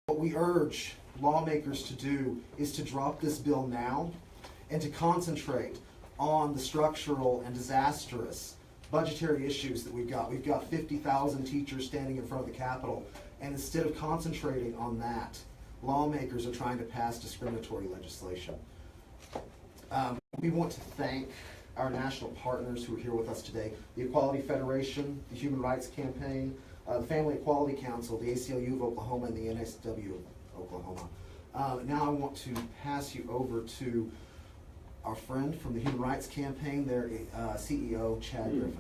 What we urge lawmakers to do is to drop this bill now and to concentrate on the structural and disastrous budgetary issues that we've got. We've got 50,000 teachers standing in front of the Capitol, and instead of concentrating on that, lawmakers are trying to pass discriminatory legislation. We want to thank our national partners who are here with us today, the Equality Federation, the Human Rights Campaign, the Family Equality Council, the ACLU of Oklahoma, and the NSW of Oklahoma. Now I want to pass you over to our friend from the Human Rights Campaign, their CEO, Chad Griffin.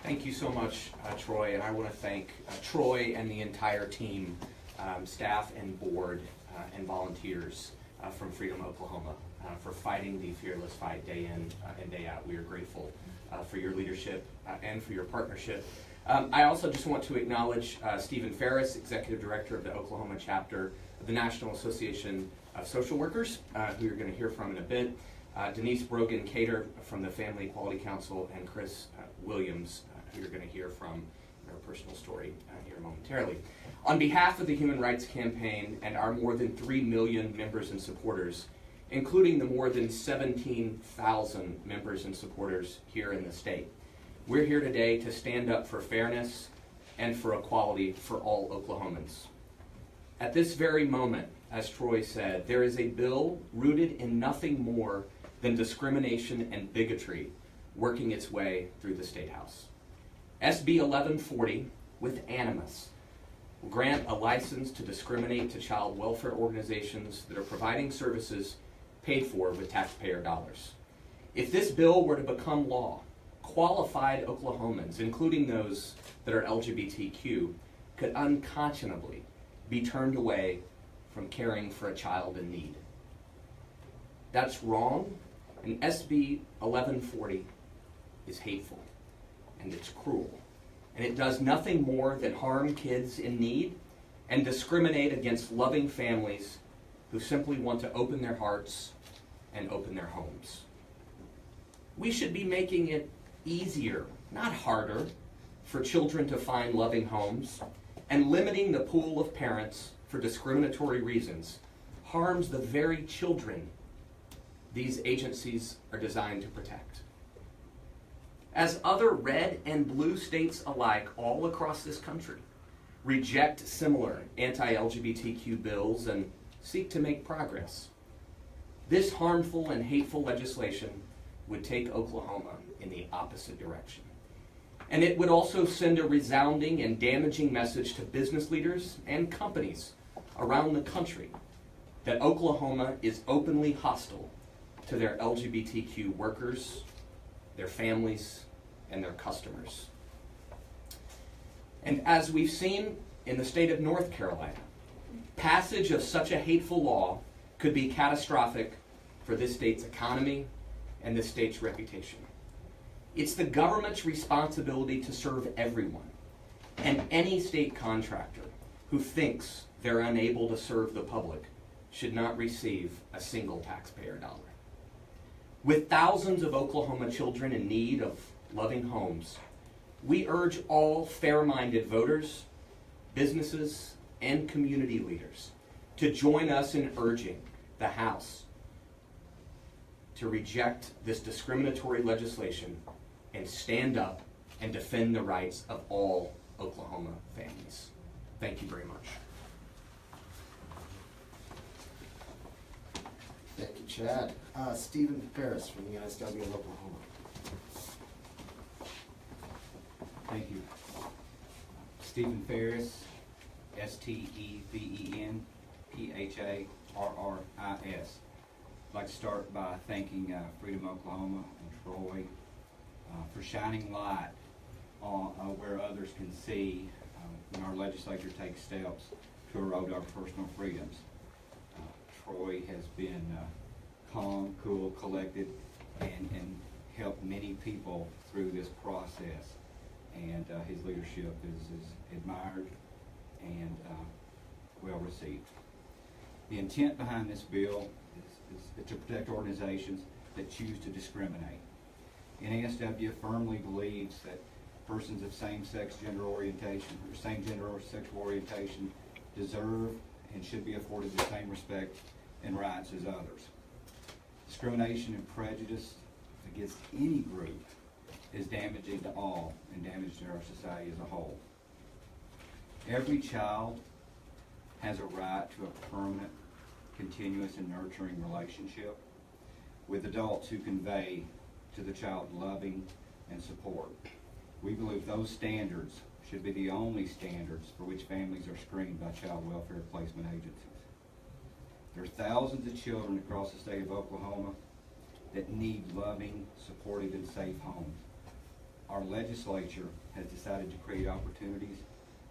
Thank you so much, Troy, and I want to thank Troy and the entire team, staff and board and volunteers from Freedom, Oklahoma, for fighting the fearless fight day in and day out. We are grateful for your leadership and for your partnership. I also just want to acknowledge Stephen Ferris, Executive Director of the Oklahoma chapter of the National Association of Social Workers, who you're going to hear from in a bit, Denise Brogan-Cater from the Family Equality Council, and Chris Williams, who you're going to hear from in her personal story here momentarily. On behalf of the Human Rights Campaign and our more than 3 million members and supporters, including the more than 17,000 members and supporters here in the state, we're here today to stand up for fairness and for equality for all Oklahomans. At this very moment, as Troy said, there is a bill rooted in nothing more than discrimination and bigotry working its way through the State House. SB 1140, with animus, will grant a license to discriminate to child welfare organizations that are providing services paid for with taxpayer dollars. If this bill were to become law, qualified Oklahomans, including those that are LGBTQ, could unconscionably be turned away from caring for a child in need. That's wrong, and SB 1140 is hateful, and it's cruel, and it does nothing more than harm kids in need and discriminate against loving families who simply want to open their hearts and open their homes. We should be making it easier, not harder, for children to find loving homes, and limiting the pool of parents for discriminatory reasons harms the very children these agencies are designed to protect. As other red and blue states alike all across this country reject similar anti-LGBTQ bills and seek to make progress, this harmful and hateful legislation would take Oklahoma in the opposite direction. And it would also send a resounding and damaging message to business leaders and companies around the country that Oklahoma is openly hostile to their LGBTQ workers, their families, and their customers. And as we've seen in the state of North Carolina, passage of such a hateful law could be catastrophic for this state's economy and this state's reputation. It's the government's responsibility to serve everyone, and any state contractor who thinks they're unable to serve the public should not receive a single taxpayer dollar. With thousands of Oklahoma children in need of loving homes, we urge all fair-minded voters, businesses, and community leaders to join us in urging the House to reject this discriminatory legislation and stand up and defend the rights of all Oklahoma families. Thank you very much. Thank you, Chad. Stephen Ferris from the NSW of Oklahoma. Thank you. Stephen Ferris, STEVEN PHARRIS. I'd like to start by thanking Freedom Oklahoma and Troy for shining light on where others can see when our legislature takes steps to erode our personal freedoms. Troy has been calm, cool, collected, and helped many people through this process. And his leadership is admired and well received. The intent behind this bill is to protect organizations that choose to discriminate. NASW firmly believes that persons of same-sex gender orientation or same gender or sexual orientation deserve and should be afforded the same respect and rights as others. Discrimination and prejudice against any group is damaging to all and damaging to our society as a whole. Every child has a right to a permanent, continuous, and nurturing relationship with adults who convey to the child loving and support. We believe those standards should be the only standards for which families are screened by child welfare placement agencies. There are thousands of children across the state of Oklahoma that need loving, supportive, and safe homes. Our legislature has decided to create opportunities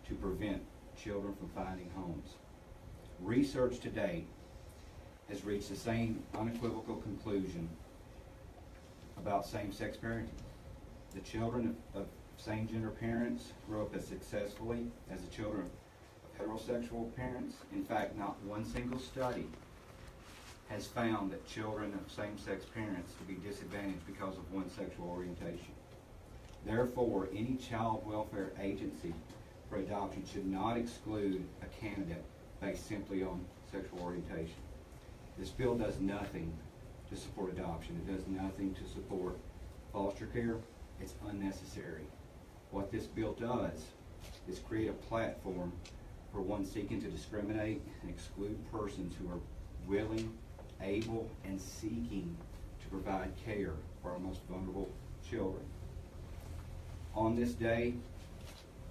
to prevent children from finding homes. Research to date has reached the same unequivocal conclusion about same-sex parenting. The children of same-gender parents grow up as successfully as the children of heterosexual parents. In fact, not one single study has found that children of same-sex parents to be disadvantaged because of one's sexual orientation. Therefore, any child welfare agency for adoption should not exclude a candidate based simply on sexual orientation. This bill does nothing to support adoption. It does nothing to support foster care. It's unnecessary. What this bill does is create a platform for one seeking to discriminate and exclude persons who are willing, able, and seeking to provide care for our most vulnerable children. On this day,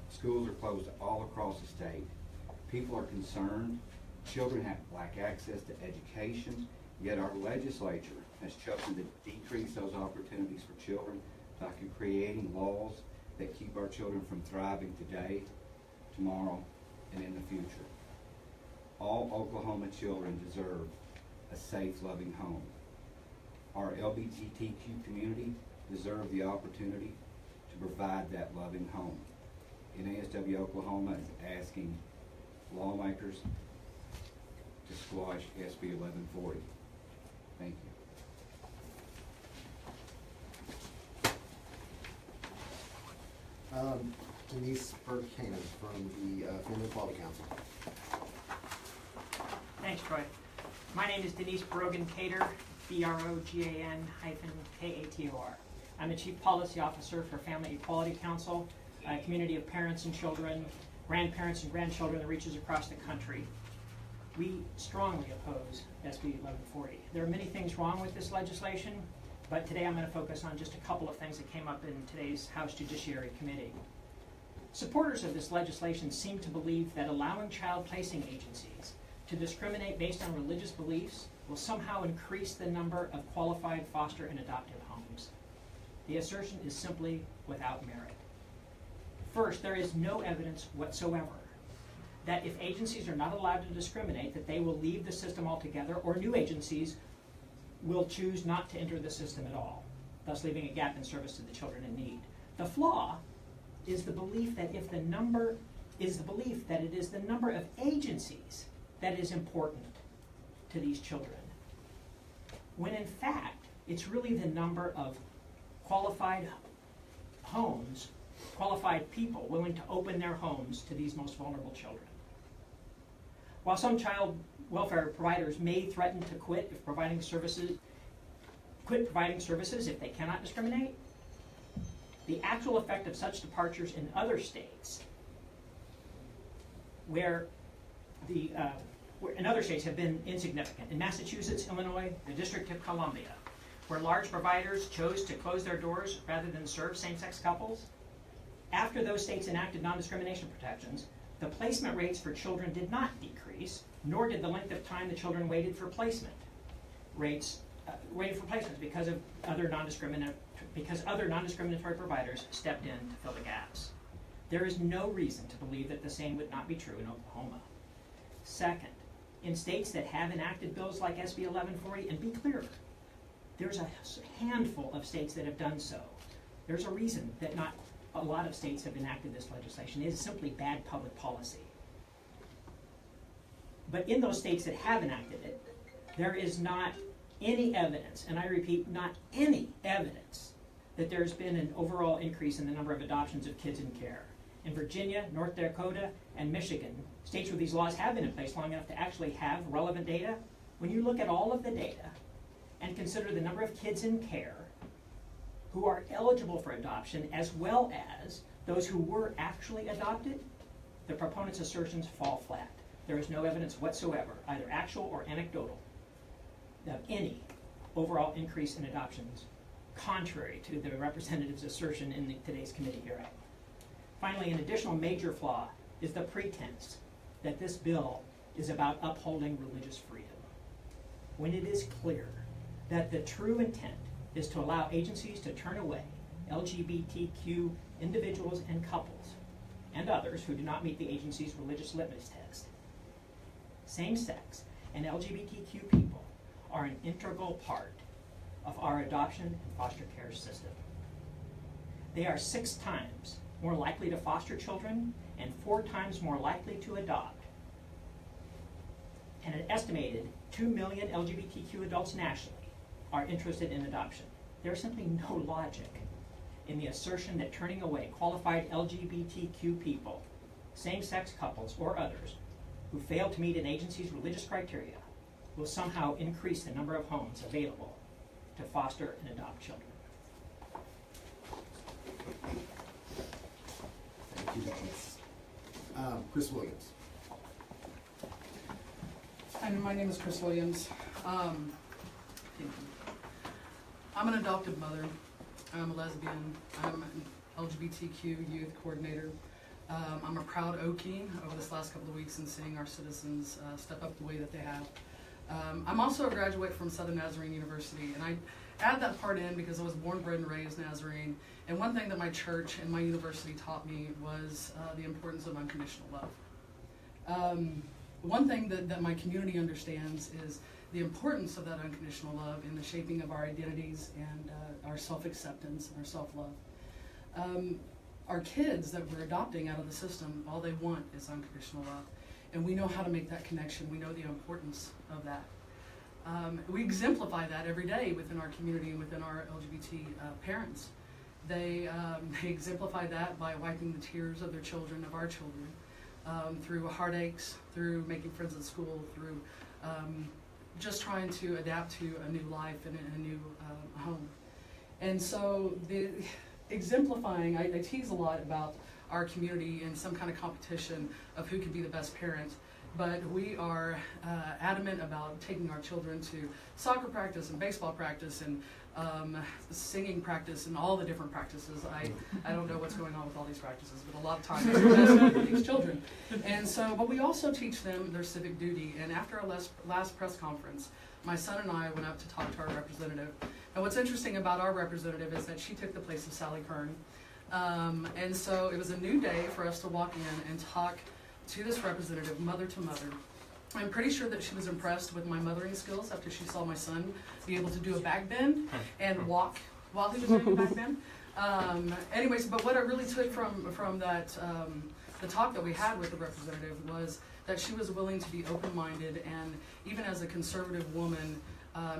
schools are closed all across the state. People are concerned. Children lack access to education, yet our legislature has chosen to decrease those opportunities for children by creating laws that keep our children from thriving today, tomorrow, and in the future. All Oklahoma children deserve a safe, loving home. Our LGBTQ community deserve the opportunity to provide that loving home. NASW Oklahoma is asking lawmakers to squash SB 1140. Thank you. Denise Berghanen from the Family Equality Council. Thanks, Troy. My name is Denise Brogan-Cater, BROGAN-KATOR. I'm the Chief Policy Officer for Family Equality Council, a community of parents and children, grandparents and grandchildren that reaches across the country. We strongly oppose SB 1140. There are many things wrong with this legislation, but today I'm going to focus on just a couple of things that came up in today's House Judiciary Committee. Supporters of this legislation seem to believe that allowing child placing agencies to discriminate based on religious beliefs will somehow increase the number of qualified foster and adoptive homes. The assertion is simply without merit. First, there is no evidence whatsoever that if agencies are not allowed to discriminate, that they will leave the system altogether, or new agencies will choose not to enter the system at all, thus leaving a gap in service to the children in need. The flaw is the belief that it is the number of agencies that is important to these children, when in fact it's really the number of qualified homes, qualified people willing to open their homes to these most vulnerable children. While some child welfare providers may threaten to quit providing services if they cannot discriminate, the actual effect of such departures in other states have been insignificant. In Massachusetts, Illinois, the District of Columbia, where large providers chose to close their doors rather than serve same-sex couples, after those states enacted non-discrimination protections, the placement rates for children did not decrease, nor did the length of time the children waited for placement rates because other non-discriminatory providers stepped in to fill the gaps. There is no reason to believe that the same would not be true in Oklahoma. Second, in states that have enacted bills like SB 1140, and be clear, there's a handful of states that have done so. There's a reason that not a lot of states have enacted this legislation. It is simply bad public policy. But in those states that have enacted it, there is not any evidence, and I repeat, not any evidence, that there's been an overall increase in the number of adoptions of kids in care. In Virginia, North Dakota, and Michigan, states where these laws have been in place long enough to actually have relevant data, when you look at all of the data and consider the number of kids in care who are eligible for adoption as well as those who were actually adopted, the proponents' assertions fall flat. There is no evidence whatsoever, either actual or anecdotal, of any overall increase in adoptions, contrary to the representative's assertion in today's committee hearing. Finally, an additional major flaw is the pretense that this bill is about upholding religious freedom, when it is clear that the true intent is to allow agencies to turn away LGBTQ individuals and couples and others who do not meet the agency's religious litmus test. Same-sex and LGBTQ people are an integral part of our adoption and foster care system. They are 6 times more likely to foster children and 4 times more likely to adopt. And an estimated 2 million LGBTQ adults nationally are interested in adoption. There's simply no logic in the assertion that turning away qualified LGBTQ people, same-sex couples or others, who fail to meet an agency's religious criteria will somehow increase the number of homes available to foster and adopt children. Thank you, Dennis. Chris Williams. And my name is Chris Williams. I'm an adopted mother. I'm a lesbian. I'm an LGBTQ youth coordinator. I'm a proud Okie over this last couple of weeks in seeing our citizens step up the way that they have. I'm also a graduate from Southern Nazarene University, and I add that part in because I was born, bred, and raised Nazarene. And one thing that my church and my university taught me was the importance of unconditional love. One thing that my community understands is the importance of that unconditional love in the shaping of our identities and our self-acceptance and our self-love. Our kids that we're adopting out of the system, all they want is unconditional love. And we know how to make that connection. We know the importance of that. We exemplify that every day within our community and within our LGBT parents. They exemplify that by wiping the tears of their children, of our children, through heartaches, through making friends at school, through just trying to adapt to a new life and a new home. And so the exemplifying, I tease a lot about our community in some kind of competition of who could be the best parent, but we are adamant about taking our children to soccer practice and baseball practice and singing practice and all the different practices. I don't know what's going on with all these practices, but a lot of times we're investing in these children. And so, but we also teach them their civic duty. And after our last press conference, my son and I went up to talk to our representative. And what's interesting about our representative is that she took the place of Sally Kern. And so it was a new day for us to walk in and talk to this representative, mother to mother. I'm pretty sure that she was impressed with my mothering skills after she saw my son be able to do a back bend and walk while he was doing a back bend. Anyways, but what I really took from that, the talk that we had with the representative was that she was willing to be open-minded and even as a conservative woman,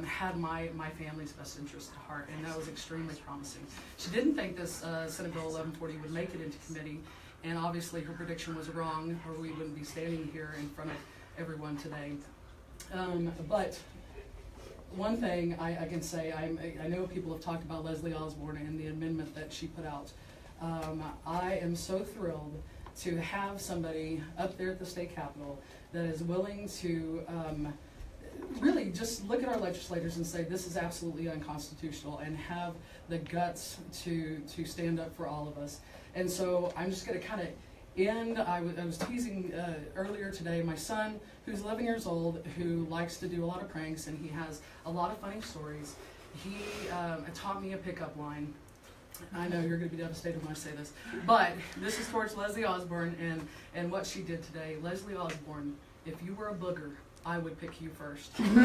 had my family's best interest at heart, and that was extremely promising. She didn't think this Senate Bill 1140 would make it into committee, and obviously her prediction was wrong, or we wouldn't be standing here in front of everyone today. But one thing I can say, I know people have talked about Leslie Osborne and the amendment that she put out. I am so thrilled to have somebody up there at the state capitol that is willing to really just look at our legislators and say this is absolutely unconstitutional and have the guts to stand up for all of us. And so I'm just going to kind of end. I was teasing earlier today my son, who's 11 years old, who likes to do a lot of pranks, and he has a lot of funny stories. He taught me a pickup line. I know you're going to be devastated when I say this, but this is towards Leslie Osborne and what she did today. Leslie Osborne, if you were a booger, I would pick you first. Anyway,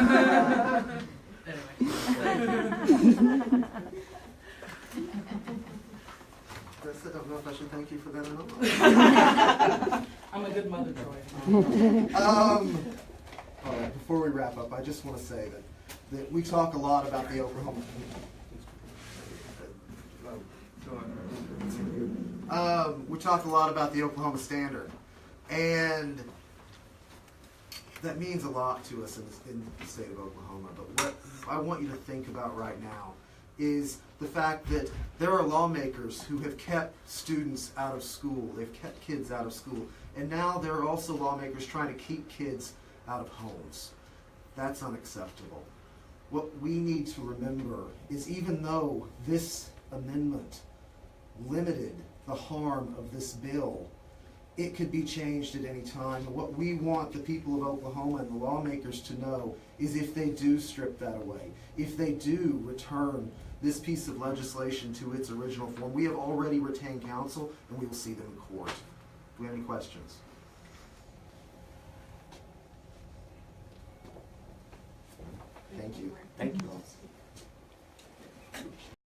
Chris, I don't know if I should thank you for that or not. I'm a good mother, Troy. All right, before we wrap up, I just want to say that we talk a lot about the Oklahoma. We talked a lot about the Oklahoma Standard, and that means a lot to us in the state of Oklahoma. But what I want you to think about right now is the fact that there are lawmakers who have kept students out of school. They've kept kids out of school. And now there are also lawmakers trying to keep kids out of homes. That's unacceptable. What we need to remember is even though this amendment limited the harm of this bill, it could be changed at any time. And what we want the people of Oklahoma and the lawmakers to know is if they do strip that away, if they do return this piece of legislation to its original form, we have already retained counsel and we will see them in court. Do we have any questions? Thank you. Thank you.